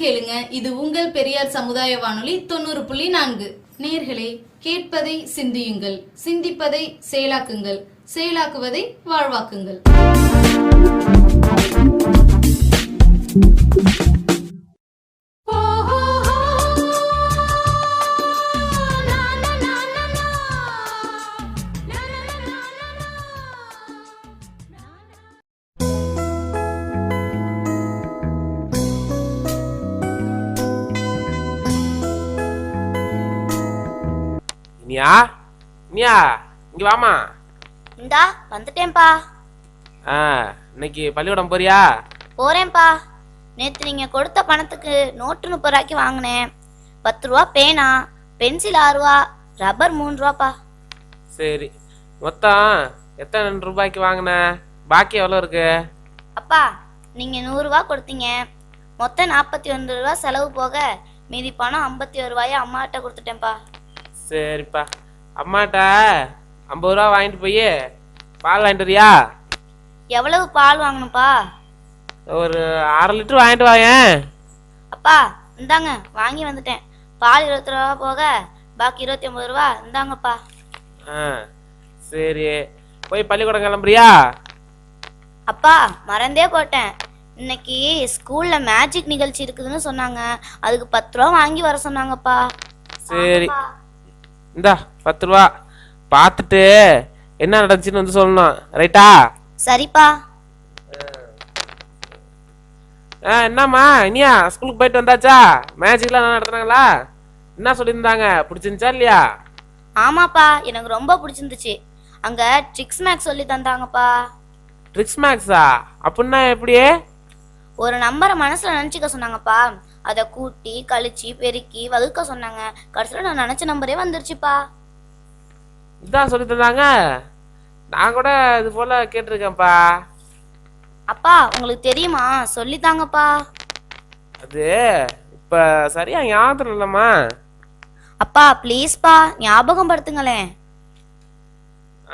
கேளுங்க. இது உங்கள் பெரியார் சமுதாய வானொலி 90.4. நேர்களே, கேட்பதை சிந்தியுங்கள், சிந்திப்பதை செயலாக்குங்கள், செயலாக்குவதை வாழ்வாக்குங்கள். இனியா இனியா இங்க வாமா. இந்தா வந்துட்டேன்ப்பா. இன்னைக்கு பள்ளிக்கூடம் போறியா? போறேன்ப்பா. நேற்று நீங்க கொடுத்த பணத்துக்கு நோட்டு 30 ரூபாய்க்கு வாங்கினேன். 10 ரூபா பேனா, பென்சில் 6 ரூபா, ரப்பர் 3 ரூபாப்பா. சரி, மொத்தம் எத்தனை ரூபாய்க்கு வாங்கின? பாக்கி எவ்வளோ இருக்கு? அப்பா, நீங்க 100 ரூபா கொடுத்தீங்க. மொத்தம் 41 ரூபா செலவு போக மீதி பணம் 51 ரூபாயை அம்மாட்ட கொடுத்துட்டேன்ப்பா. சரிப்பா, அம்மாட்ட 50 ரூபா வாங்கிட்டு போய் பால் வாங்கிட்டு வரியா? எவ்வளவு பால் வாங்கணும்ப்பா? ஒரு 1/2 லிட்டர் வாங்கிட்டு வாயேன். அப்பா இந்தாங்க, வாங்கி வந்துட்டேன். பால் 20 ரூபா போக பாக்கி 29 ரூபா இந்தாங்கப்பா. சரி, போய் பள்ளிக்கூடம் கிளம்புறியா? அப்பா மறந்தே போட்டேன். இன்னைக்கு ஸ்கூல்ல மேஜிக் நிகழ்ச்சி இருக்குதுன்னு சொன்னாங்க. அதுக்கு 10 ரூபா வாங்கி வர சொன்னாங்கப்பா. சரி, இந்தா 10 ரூபா. பார்த்துட்டு என்ன நடந்துச்சுன்னு வந்து சொல்லணும், ரைட்டா? சரிப்பா. என்னம்மா இனியா, ஸ்கூலுக்கு போயிட்டு வந்தாச்சா? மேஜிக்லாம் என்ன நடத்துனாங்களா? என்ன சொல்லியிருந்தாங்க? பிடிச்சிருந்துச்சா இல்லையா? ஆமாப்பா, எனக்கு ரொம்ப பிடிச்சிருந்துச்சு. அங்க ட்ரிக்ஸ் மேக்ஸ் சொல்லி தந்தாங்கப்பா. ட்ரிக்ஸ் மேக்ஸா? அப்படின்னா எப்படி? ஒரு நம்பரை மனசுல நினைச்சுக்க சொன்னாங்கப்பா. அதை கூட்டி கழிச்சு பெருக்கி வகுக்க சொன்னாங்க. கடைசியில் நான் நினைச்ச நம்பரே வந்துருச்சுப்பா. இதான் சொல்லி தந்தாங்க? நான் கூட இது போல கேட்டிருக்கேன்ப்பா. அப்பா உங்களுக்கு தெரியுமா? சொல்லித்தாங்கப்பா. அது இப்ப சரியா ஞாபகம் இல்லம்மா. அப்பா ப்ளீஸ்ப்பா, ஞாபகம் படுத்துங்களேன்.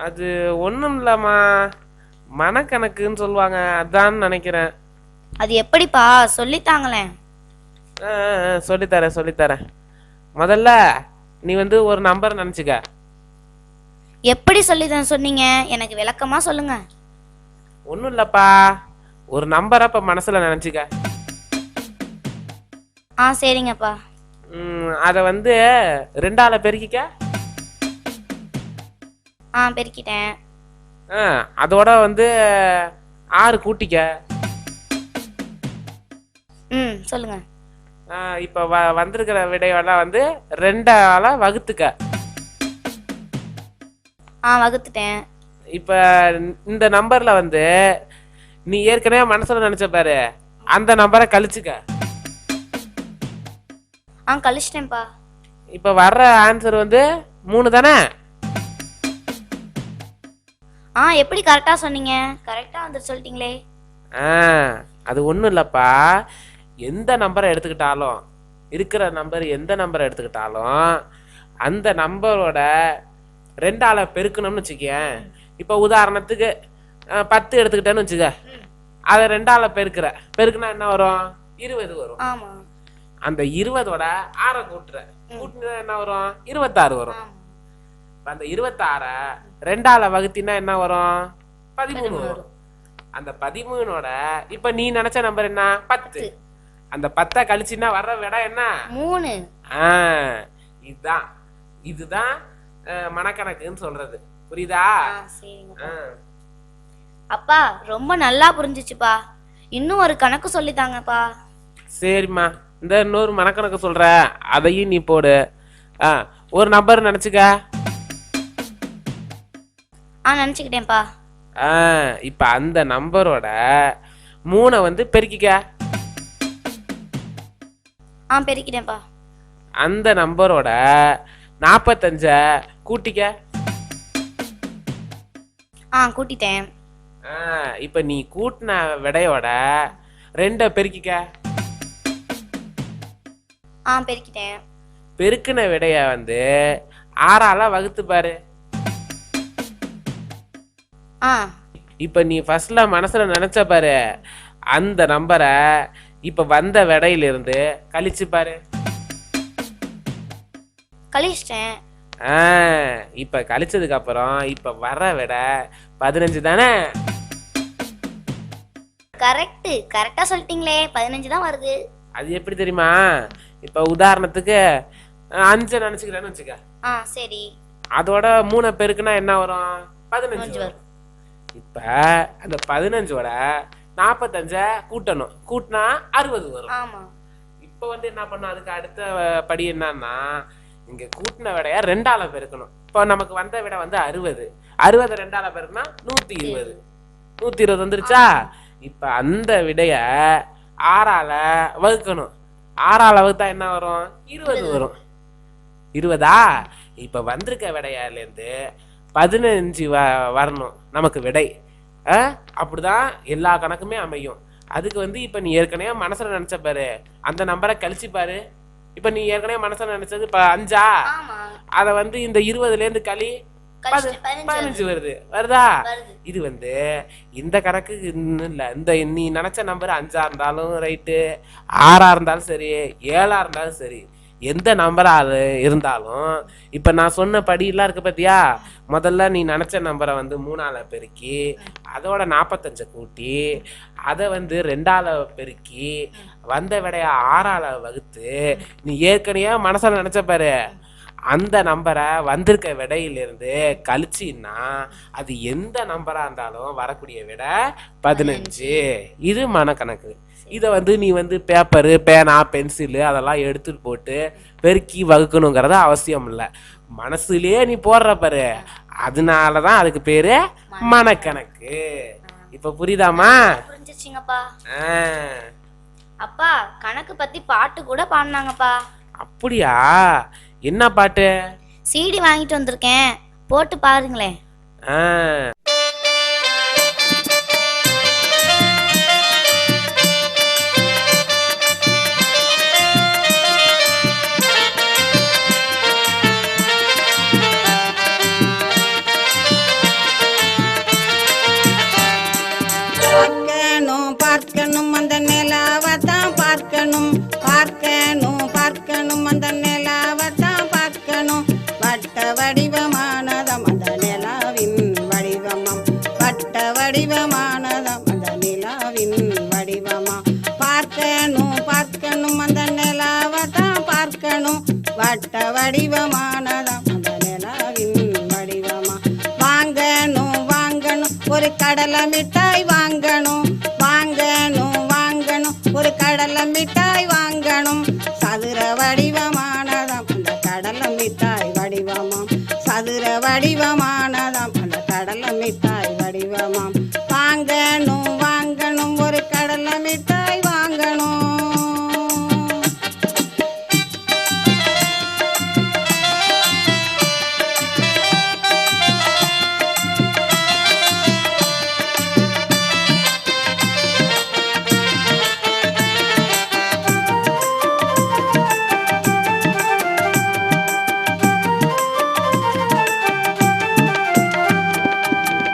அது ஒண்ணும் இல்லம்மா, மனக்கணக்குன்னு சொல்லுவாங்க, அதான் நினைக்கிறேன். அது எப்படிப்பா? சொல்லித்தாங்களேன். சொல்லித்தரேன். முதல்ல நீ வந்து ஒரு நம்பர் நினைச்சுக்க. எப்படி சொல்லிதான் சொன்னீங்க? எனக்கு விளக்கமா சொல்லுங்க. ஒன்றும் இல்லப்பா, ஒரு நம்பரை இப்ப மனசுல நினைச்சுக்க. சரிங்கப்பா. அதை வந்து 2ஆல பெருக்கிக்க. பெருக்கிட்டேன். அதோட வந்து 6 கூட்டிக்க. சொல்லுங்க. இப்ப வந்திருக்கிற விடையெல்லாம் வந்து 2ஆல வகுத்துக்க. வகுத்துட்டேன். இப்ப இந்த நம்பர்ல வந்து நீ ஏற்கனவே மனசுல நினைச்ச பாரு, அந்த நம்பரை கழிச்சுக்க. கழிச்சிட்டேன்ப்பா. இப்ப வர்ற ஆன்சர் வந்து 3 தானே? எப்படி கரெக்டா சொன்னீங்க? கரெக்டா வந்து சொல்லிட்டீங்களே. அது ஒண்ணும் இல்லப்பா, எந்த நம்பரை எடுத்துக்கிட்டாலும், இருக்கிற நம்பர் எந்த நம்பரை எடுத்துக்கிட்டாலும் அந்த நம்பரோட 2ஆல பெருக்கணும்னு வச்சுக்கேன். இப்ப உதாரணத்துக்கு 10 எடுத்துக்கிட்டேன்னு வச்சுக்க, அதை 2ஆல பெருக்குனா என்ன வரும்? 20 வரும். அந்த 20ஓட 6 கூட்டுனா என்ன வரும்? 26 வரும். அந்த 26 2ஆல வகுத்தினா என்ன வரும்? 13 வரும். அந்த 13ஓட இப்ப நீ நினைச்ச நம்பர் என்ன? 10. அந்த 10 கழிச்சுன்னா வர்ற விடை என்ன? 3. இதுதான் மனக்கணக்குன்னு சொல்றது, புரியுதா? அப்பா ரொம்ப நல்லா புரிஞ்சிச்சுப்பா. இன்னும் ஒரு கணக்கு சொல்லித்தாங்கப்பா. சரிம்மா, இந்த இன்னொரு மனக்கணக்கு சொல்ற, அதையும் நீ போடு. ஒரு நம்பர் நினைச்சுக்க. நினைச்சுக்கிட்டேன்ப்பா. இப்ப அந்த நம்பரோட 3 வந்து பெருக்கிக்க. பெருக்கிட்டேன்ப்பா. அந்த நம்பரோட 45 கூட்டிக்க. கூட்டிட்டேன். இப்ப நீ கூட்டின விடையோட 2 பெருக்கிக்க. பெருக்கிட்டேன். பெருக்கின விடைய வந்து 6ஆல வகுத்து பாரு. இப்ப நீ ஃபர்ஸ்ட்ல மனசுல நினைச்ச பாரு, அந்த நம்பரை இப்ப வந்த விடையிலிருந்து கழிச்சு பாரு. கழிச்சிட்டேன். இப்ப கழிச்சதுக்கு அப்புறம் இப்ப வர விடை 15 தானே? கரெக்டா சொல்லிட்டீங்களே, 15 தான் வருது. அது எப்படி தெரியுமா? இப்ப உதாரணத்துக்கு 5 நினைச்சுக்கிறேன்னு வச்சுக்க. சரி. அதோட 3 பெருக்குனா என்ன வரும்? 15 வரும். இப்ப அந்த 15ஓட 45 கூட்டணும். கூட்டினா 60 வரும். ஆமா. இப்ப வந்து என்ன பண்ணும்? அதுக்கு அடுத்த படி என்னன்னா, இங்க கூட்டின விடைய 2ஆல பெருக்கணும். இப்போ நமக்கு வந்த விட வந்து 60. 60 2ஆல பெருக்குனா 120. 120 வந்துருச்சா? இப்ப அந்த விடைய 6ஆல வகுக்கணும். 6ஆல வகுத்தா என்ன வரும்? 20 வரும். 20ஆ? இப்ப வந்திருக்க விடையில இருந்து 15 வரணும் நமக்கு விடை. அப்படிதான் எல்லா கணக்குமே அமையும். அதுக்கு வந்து இப்ப நீ ஏற்கனவே மனசுல நினைச்ச பாரு, அந்த நம்பரை கழிச்சு பாரு. இப்ப நீ ஏற்கனவே மனசுல நினைச்சது 5ஆ? அத வந்து இந்த 20ல இருந்து கழி 15 வருதா? இது வந்து இந்த கணக்கு இல்ல. இந்த நீ நினைச்ச நம்பர் 5ஆ இருந்தாலும் ரைட்டு, 6ஆ இருந்தாலும் சரி, 7ஆ இருந்தாலும் சரி, எந்த நம்பரா இருந்தாலும் இப்ப நான் சொன்ன படியெல்லாம் இருக்கு பாத்தியா? முதல்ல நீ நினைச்ச நம்பரை வந்து 3ஆல பெருக்கி, அதோட 45 கூட்டி, அதை வந்து 2ஆல பெருக்கி, வந்த விடைய 6ஆல வகுத்து, நீ ஏற்கனவே மனசுல நினைச்ச பாரு, அந்த நம்பரை வந்திருக்க விடையிலிருந்து கழிச்சின்னா அது எந்த நம்பரா இருந்தாலும் வரக்கூடிய விட 15. இது மனக்கணக்கு. இதை வந்து நீ வந்து பேப்பரு, பேனா, பென்சிலு அதெல்லாம் எடுத்துட்டு போட்டு பெருக்கி வகுக்கணுங்கிறத அவசியம் இல்லை. மனசுலயே நீ போடுற பாரு, அதனாலதான் அதுக்கு பேரு மனக்கணக்கு. இப்ப புரியுதாமா? புரிஞ்சிச்சுங்கப்பா. அப்பா கணக்கு பத்தி பாட்டு கூட பாடினாங்கப்பா. அப்படியா? என்ன பாட்டு? சிடி வாங்கிட்டு வந்திருக்கேன், போட்டு பாருங்களேன். பார்க்கணும் அந்த நிலாவத்தான் பார்க்கணும், பார்க்கணும் பார்க்கணும் அந்த நிலாவத்தான் பார்க்கணும். வட்ட வடிவமானதம் அந்த நிலாவின் வடிவமாம், வட்ட வடிவமானதம் அந்த நிலாவின் வடிவமாம். பார்க்கணும் பார்க்கணும் அந்த நிலாவத்தான் பார்க்கணும், வட்ட வடிவமானதம் அந்த நிலாவின் வடிவமாம். வாங்கணும் வாங்கணும் ஒரு கடலை மிட்டாய் வாங்கணும், வாங்கணும் வாங்கணும் ஒரு கடலை மிட்டாய் வாங்கணும். சதுர வடிவமானதாம் அந்த கடலை மிட்டாய் வடிவமாம், சதுர வடிவமானதாம் அந்த கடலை மிட்டாய் வடிவமாம். வாங்கணும் வாங்கணும் ஒரு கடலை மிட்டாய் வாங்கணும்.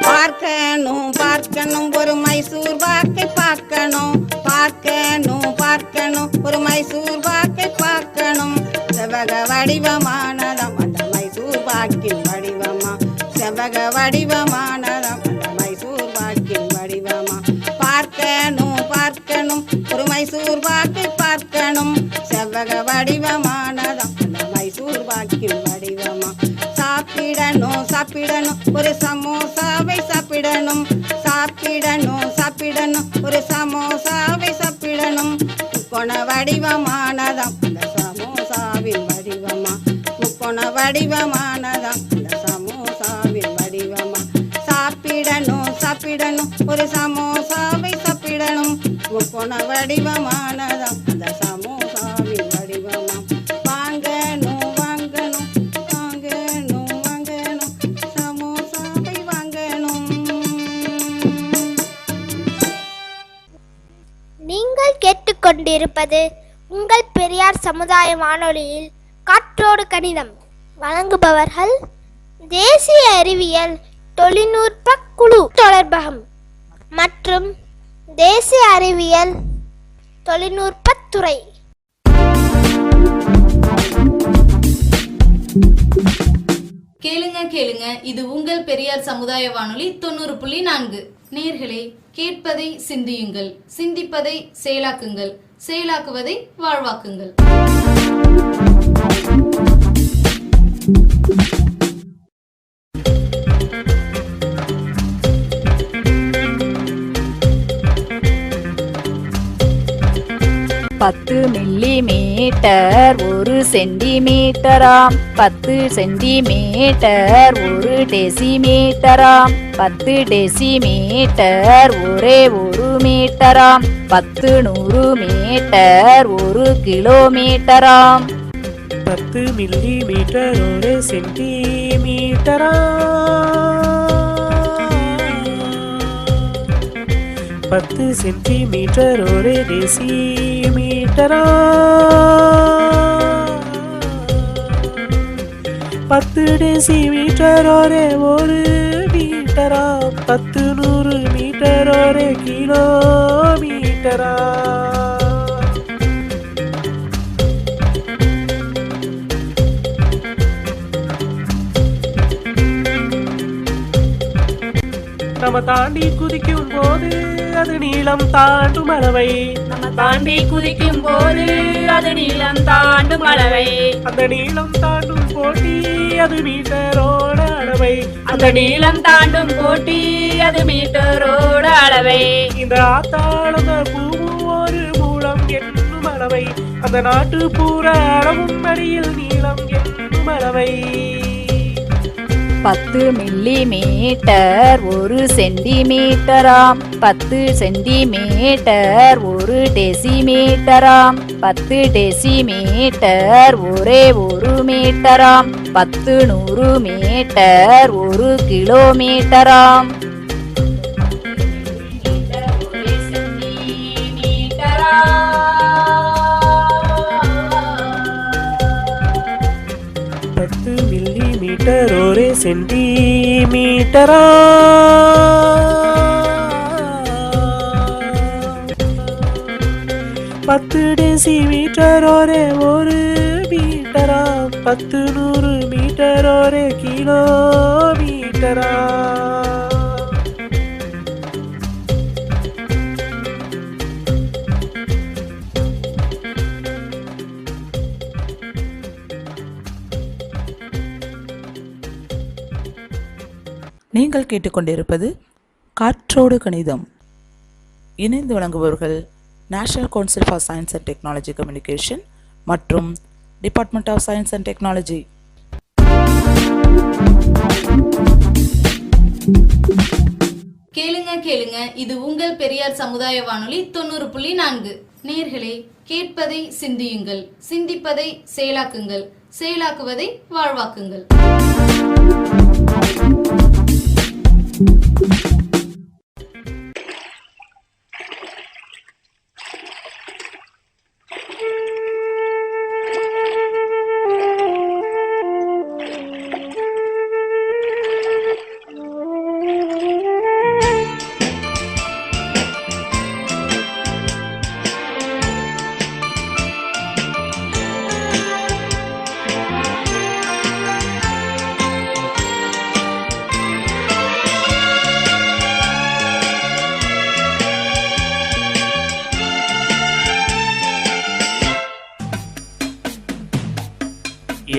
பார்க்கணும் பார்க்கணும் ஒரு மைசூர் பாக்கை பார்க்கணும், பார்க்கணும் பார்க்கணும் ஒரு மைசூர் பாக்கை பார்க்கணும். செவ்வக வடிவமானதாம் அந்த மைசூர் பாக்கின் வடிவமா, செவ்வக வடிவமானதாம் அந்த மைசூர் பாக்கின் வடிவமா. பார்க்கணும் பார்க்கணும் ஒரு மைசூர் பாக்கை பார்க்கணும், செவ்வக வடிவமானதாம் அந்த மைசூர் பாக்கின் வடிவமா. சாப்பிடணும் சாப்பிடணும் ஒரு சமோசாவை சாப்பிடணும், சாப்பிடணும் சாப்பிடணும் ஒரு சமோசாவை சாப்பிடணும். முக்கோண வடிவமானதாம் அந்த சமோசாவின் வடிவமா, முக்கோண வடிவமானதாம் அந்த சமோசாவின் வடிவமா. சாப்பிடணும் சாப்பிடணும் ஒரு சமோசாவை சாப்பிடணும், முக்கோண வடிவமானதாம் அந்த சமோசாவின் வடிவமா. வாங்கணும் வாங்கணும் வாங்கணும் வாங்கணும் சமோசாவை வாங்கணும். நீங்கள் கேட்டுக்கொண்டிருப்பது உங்கள் பெரியார் சமுதாய வானொலியில் காற்றோடு கணிதம். வழங்குபவர்கள் தேசிய அறிவியல் தொழில்நுட்ப குழு தொடர்பகம் மற்றும் தேசிய அறிவியல் தொழில்நுட்பத்துறை. கேளுங்க கேளுங்க, இது உங்கள் பெரியார் சமுதாய வானொலி 90.4. நேர்களே, கேட்பதை சிந்தியுங்கள், சிந்திப்பதை செயலாக்குங்கள், செயலாக்குவதை வாழ்வாக்குங்கள். பத்து மில்லிமீட்டர் 1 சென்டிமீட்டராம், 10 சென்டிமீட்டர் 1 டெசிமீட்டராம், 10 டெசிமீட்டர் ஒரே 1 மீட்டராம், 10 100 மீட்டர் 1 கிலோமீட்டராம். 10 மில்லிமீட்டர் 1 சென்டிமீட்டராம், 10 சென்டிமீட்டர் 1 டெசிமீட்டராம், 10 டெசிமீட்டர் 1 மீட்டராம், 10 100 மீட்டர் 1 கிலோமீட்டராம். நம்ம தாண்டி குதிக்கும் போது அது நீளம் தாண்டும் அளவை, நம்ம தாண்டி குதிக்கும் போது அது நீளம் தாண்டும் அளவை, அந்த நீளம் தாண்டும் போட்டி அது மீட்டரோட அளவை, அந்த நீளம் தாண்டும் போட்டி அது மீட்டரோட அளவை. இந்த ஆத்தாளத பூவும் ஒரு மூலம் என்னும் அளவை, அந்த நாட்டு பூர அளவும் அடியில் நீளம் என்னும் அளவை. 10 மில்லிமீட்டர் 1 சென்டிமீட்டராம், 10 சென்டிமீட்டர் 1 டெசிமீட்டராம், 10 டெசிமீட்டர் ஒரே 1 மீட்டராம், 10 100 மீட்டர் 1 கிலோமீட்டராம். 10 மில்லிமீட்டர் 1 சென்டிமீட்டரா, 10 டெசிமீட்டர் 1 மீட்டரா, 10 100 மீட்டர் 1 கிலோமீட்டரா. நீங்கள் கேட்டுக்கொண்டிருப்பது காற்றோடு கணிதம். இணைந்து வழங்குபவர்கள் national council for science and technology communication மற்றும் department of science and technology. கேளுங்க கேளுங்க, இது உங்கள் பெரியார் சமுதாய வானொலி 90.4. நேர்களே, கேட்பதை சிந்தியுங்கள், சிந்திப்பதை செயலாக்குங்கள், செயலாக்குவதை வாழ்வாக்குங்கள்.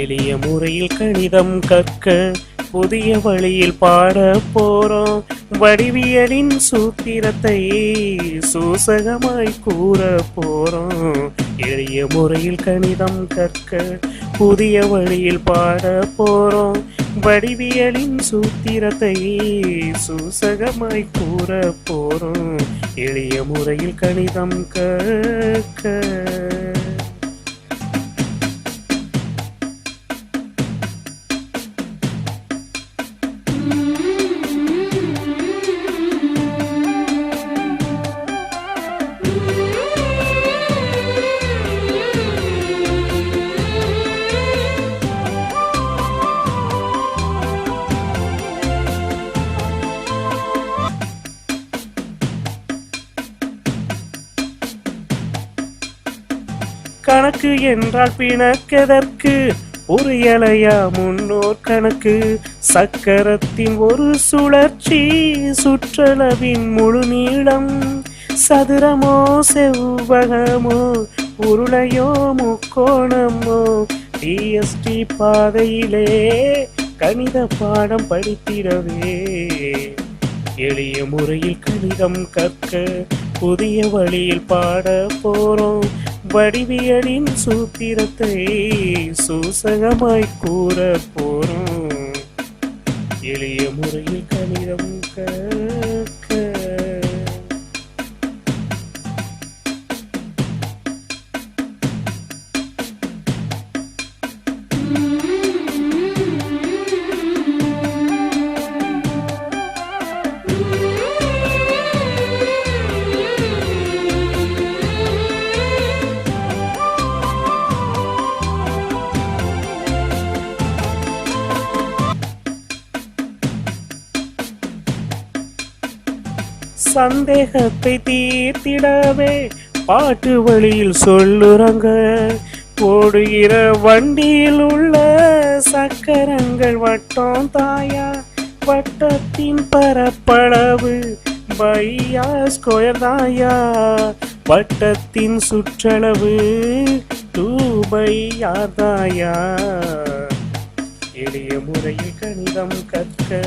எளிய முறையில் கணிதம் கற்க புதிய வழியில் பாட போறோம், வடிவியலின் சூத்திரத்தை சூசகமாய் கூற போறோம். எளிய முறையில் கணிதம் கற்க புதிய வழியில் பாட போறோம், வடிவியலின் சூத்திரத்தை சூசகமாய் கூற போறோம். எளிய முறையில் கணிதம் கற்க. கணக்கு என்றால் பிணக்கெதற்கு புரியலையா முன்னோர் கணக்கு சக்கரத்தின் ஒரு சுழற்சி சுற்றளவின் முழு நீளம் சதுரமோ செவ்வகமோ உருளையோ முக்கோணமோ டிஎஸ்டி பாதையிலே கணித பாடம் படித்திடவே எளிய முறையில் கணிதம் கற்க புதிய வழியில் பாட போறோம் வடிவியலின் சூத்திரத்தை சூசகமாய் கூற போறோம் எளிய முறையில் கணிதம் கற்க. சந்தேகத்தை தீர்த்திடவே பாட்டு வழியில் சொல்லுறாங்க ஓடுகிற வண்டியில் உள்ள சக்கரங்கள் வட்டம் தாயா வட்டத்தின் பரப்பளவு பையா ஸ்கொயர் தாயா வட்டத்தின் சுற்றளவு 2 தாயா எளிய முறையில் கணிதம் கற்க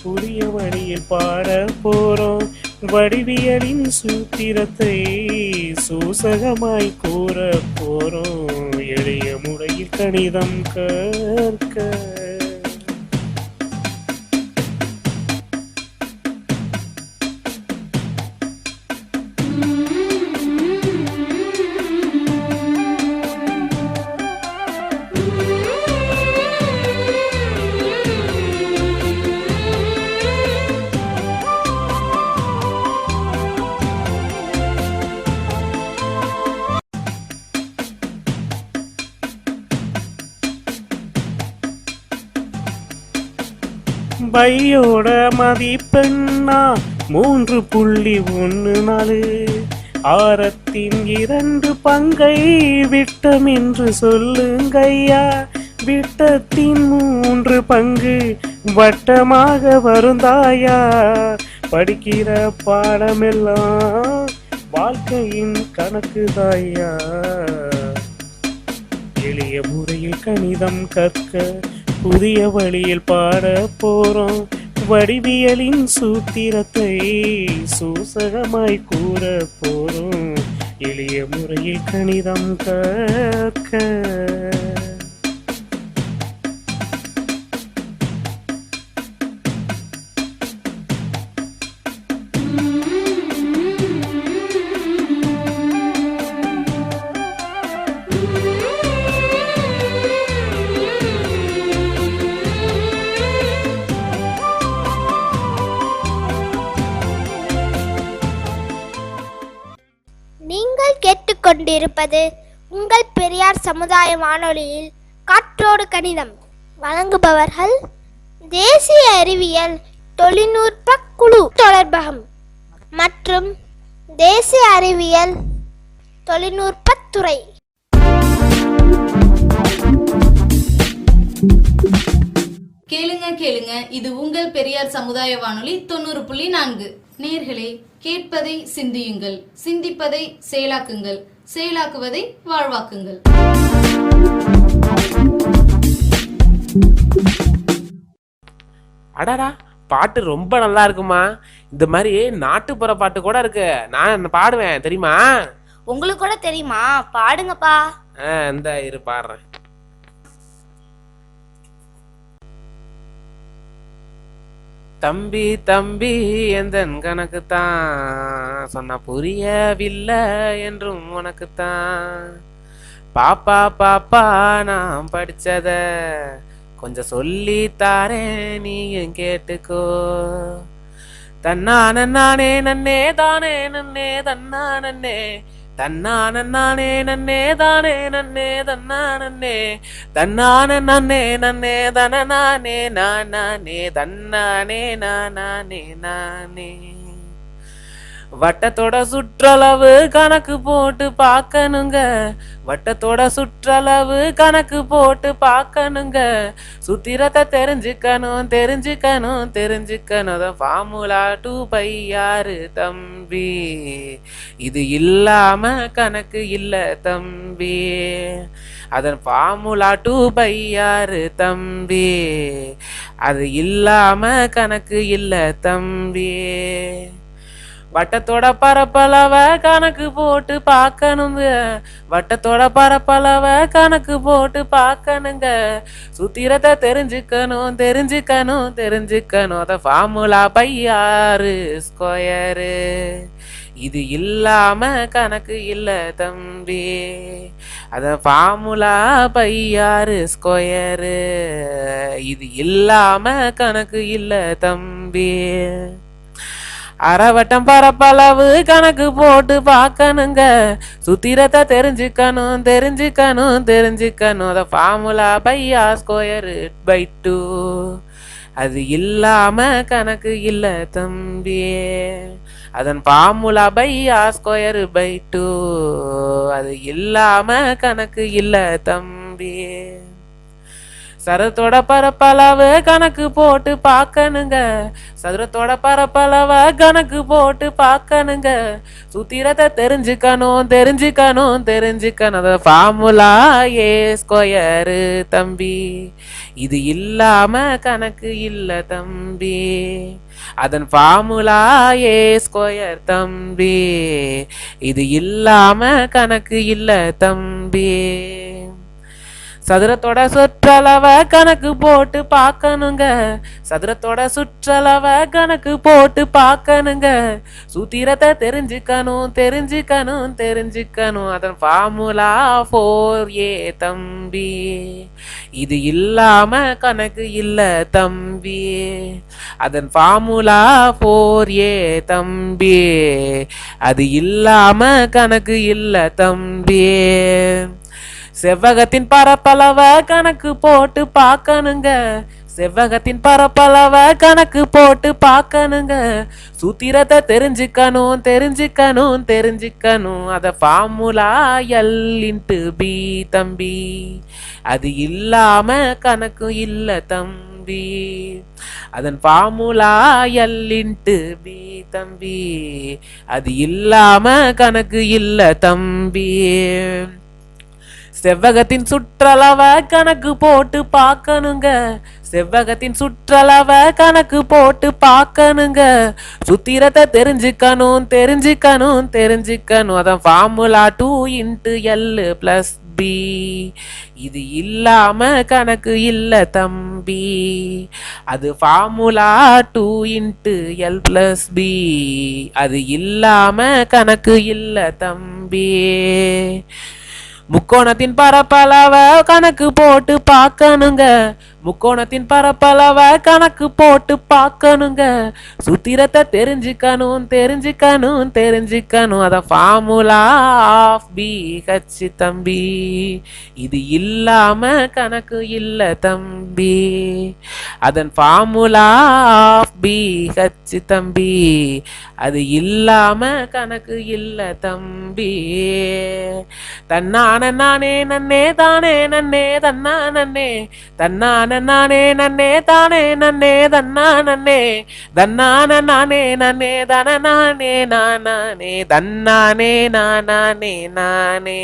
புதிய வழியில் பாட போறோம் வடிவியலின் சூத்திரத்தை சூசகமாய் கூற போறோம் எளிய முறையில் கணிதம் கற்க. பையோட மதிப்பெண்ணா 3.14 ஆரத்தின் 2 பங்கை விட்டம் என்று சொல்லுங்கய்யா விட்டத்தின் 3 பங்கு வட்டமாக வருந்தாயா படிக்கிற பாடமெல்லாம் வாழ்க்கையின் கணக்கு தாயா எளிய முறையில் கணிதம் கற்க புதிய வழியில் பாட போறோம் வடிவியலின் சூத்திரத்தை சூசகமாய் கூற போறோம் எளிய முறையில் கணிதம் கற்க. நீங்கள் கேட்டுக்கொண்டிருப்பது உங்கள் பெரியார் சமுதாய வானொலியில் காற்றோடு கணிதம். வழங்குபவர்கள் தேசிய அறிவியல் தொழில்நுட்ப குழு தொடர்பகம் மற்றும் தேசிய அறிவியல் தொழில்நுட்பத்துறை. கேளுங்க கேளுங்க, இது உங்கள் பெரியார் சமுதாய வானொலி 90.4. நேர்களே, கேட்பதை சிந்தியுங்கள், சிந்திப்பதை செயலாக்குங்கள், செயலாக்குவதை வாழ்வாக்குங்கள். அடடா, பாட்டு ரொம்ப நல்லா இருக்குமா. இந்த மாதிரி நாட்டுப்புற பாட்டு கூட இருக்கு, நான் பாடுவேன் தெரியுமா? உங்களுக்கு கூட தெரியுமா? பாடுங்கப்பா. இந்த இரு பாடுறேன். தம்பி தம்பி எந்தன் கணக்குத்தான் சொன்னா புரியவில்லை என்றும் உனக்குத்தான். பாப்பா பாப்பா நான் படிச்சத கொஞ்சம் சொல்லி தாரேன் நீயும் கேட்டுக்கோ. தன்னான நானே நன்னே தானே நன்னே தன்னா நன்னே தன்னான நானே நன்னே தானே நன்னே தன்னா நன்னே தன்னான நன்னே நன்னே தன நானே நானே தன்னானே நானே நானே. வட்டத்தோட சுற்றளவு கணக்கு போட்டு பார்க்கணுங்க. வட்டத்தோட சுற்றளவு கணக்கு போட்டு பார்க்கணுங்க. சுத்திரத்தை தெரிஞ்சுக்கணும் தெரிஞ்சுக்கணும் தெரிஞ்சுக்கணும். அதான் ஃபார்முலா 2πr தம்பி. இது இல்லாம கணக்கு இல்ல தம்பி. அதன் ஃபார்முலா 2πr தம்பி. அது இல்லாம கணக்கு இல்ல தம்பி. வட்டத்தோட பரப்பளவ கணக்கு போட்டு பார்க்கணுங்க. வட்டத்தோட பரப்பளவ கணக்கு போட்டு பார்க்கணுங்க. சுத்திரத்தை தெரிஞ்சுக்கணும் தெரிஞ்சுக்கணும் தெரிஞ்சுக்கணும். அத ஃபார்முலா πr². இது இல்லாம கணக்கு இல்ல தம்பி. அத ஃபார்முலா πr². இது இல்லாம கணக்கு இல்ல தம்பி. அரைவட்டம் பரப்பளவு கணக்கு போட்டு பார்க்கணுங்க. சுத்திரத்தை தெரிஞ்சுக்கணும் தெரிஞ்சுக்கணும் தெரிஞ்சுக்கணும். அத ஃபார்முலா πr²/2. அது இல்லாம கணக்கு இல்ல தம்பி. அதன் ஃபார்முலா πr²/2. அது இல்லாம கணக்கு இல்ல தம்பி. சதுரத்தோட பரப்பளவு கணக்கு போட்டு பார்க்கணுங்க. சதுரத்தோட பரப்பளவ கணக்கு போட்டு பார்க்கணுங்க. சூத்திரத்தை தெரிஞ்சுக்கணும் தெரிஞ்சுக்கணும் தெரிஞ்சுக்கணும். அத ஃபார்முலா a² தம்பி. இது இல்லாம கணக்கு இல்ல தம்பி. அதன் ஃபார்முலா a² தம்பி. இது இல்லாம கணக்கு இல்ல தம்பி. சதுரத்தோட சுற்றளவ கணக்கு போட்டு பார்க்கணுங்க. சதுரத்தோட சுற்றளவ கணக்கு போட்டு பார்க்கணுங்க. சூத்திரத்தை தெரிஞ்சுக்கணும் தெரிஞ்சுக்கணும் தெரிஞ்சுக்கணும். அதன் ஃபார்முலா 4a தம்பி. இது இல்லாம கணக்கு இல்ல தம்பி. அதன் ஃபார்முலா 4a தம்பி. அது இல்லாம கணக்கு இல்ல தம்பி. செவ்வகத்தின் பரப்பளவ கணக்கு போட்டு பார்க்கணுங்க. செவ்வகத்தின் பரப்பளவ கணக்கு போட்டு பார்க்கணுங்க. சூத்திரத்தை தெரிஞ்சுக்கணும் தெரிஞ்சுக்கணும் தெரிஞ்சுக்கணும். அத ஃபார்முலா l/b தம்பி. அது இல்லாம கணக்கு இல்ல தம்பி. அதன் ஃபார்முலா l/b தம்பி. அது இல்லாம கணக்கு இல்ல தம்பி. செவ்வகத்தின் சுற்றளவ கணக்கு போட்டு பார்க்கணுங்க. செவ்வகத்தின் சுற்றளவ கணக்கு போட்டு பார்க்கணுங்க. சுத்திரத்தை தெரிஞ்சுக்கணும் தெரிஞ்சுக்கணும் தெரிஞ்சுக்கணும். அதான் ஃபார்முலா 2x l+b. இது இல்லாம கணக்கு இல்ல தம்பி. அது ஃபார்முலா 2x l+b. அது இல்லாம கணக்கு இல்ல தம்பி. முக்கோணத்தின் பரப்பளவ கணக்கு போட்டு பார்க்கணுங்க. முக்கோணத்தின் பரப்பளவ கணக்கு போட்டு பார்க்கணுங்க. சூத்திரத்தை தெரிஞ்சுக்கணும் தெரிஞ்சுக்கணும் தெரிஞ்சுக்கணும். அத ஃபார்முலா ஆஃப் BH தம்பி. இது இல்லாம கணக்கு இல்ல தம்பி. அதன் ஃபார்முலா ஆஃப் BH தம்பி. அது இல்லாம கணக்கு இல்ல தம்பி. தன்னான நானே நன்னே தானே நன்னே தன்னா நன்னே தன்னான நானே நன்னே தானே நன்னே தன்னா நன்னே தன்னான நானே நன்னே தன நானே நானே தன்னானே நானே நானே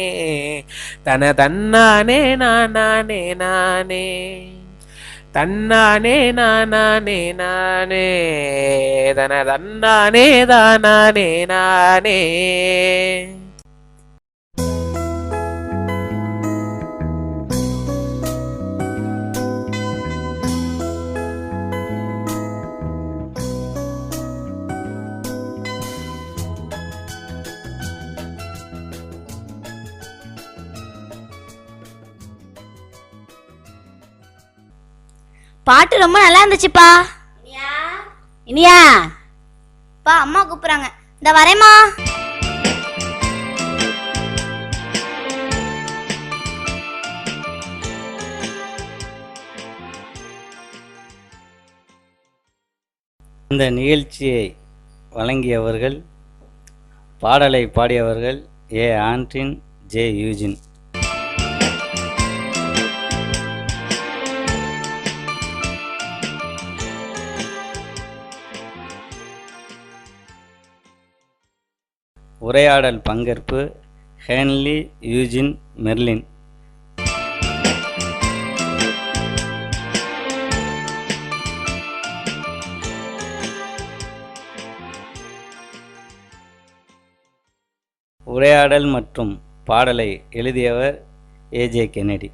தன தன்னானே நானே நானே தன்னானே நானே நானே தன தன்னானே தானே நானே. பாட்டு ரொம்ப நல்லா இருந்துச்சுப்பா. இனியா பா, அம்மா கூப்பிடுறாங்க. இந்த வரேம்மா. இந்த நிகழ்ச்சியை வழங்கியவர்கள் பாடலை பாடியவர்கள் ஏ ஆண்ட்ரின், ஜே யூஜின். உரையாடல் பங்கேற்பு ஹென்லி யூஜின் மெர்லின். உரையாடல் மற்றும் பாடலை எழுதியவர் ஏஜே கென்னடி.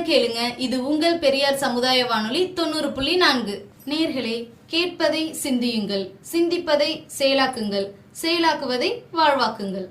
கேளுங்க, இது உங்கள் பெரியார் சமுதாய வானொலி 90.4. நேர்களே, கேட்பதை சிந்தியுங்கள், சிந்திப்பதை செயலாக்குங்கள், செயலாக்குவதை வாழ்வாக்குங்கள்.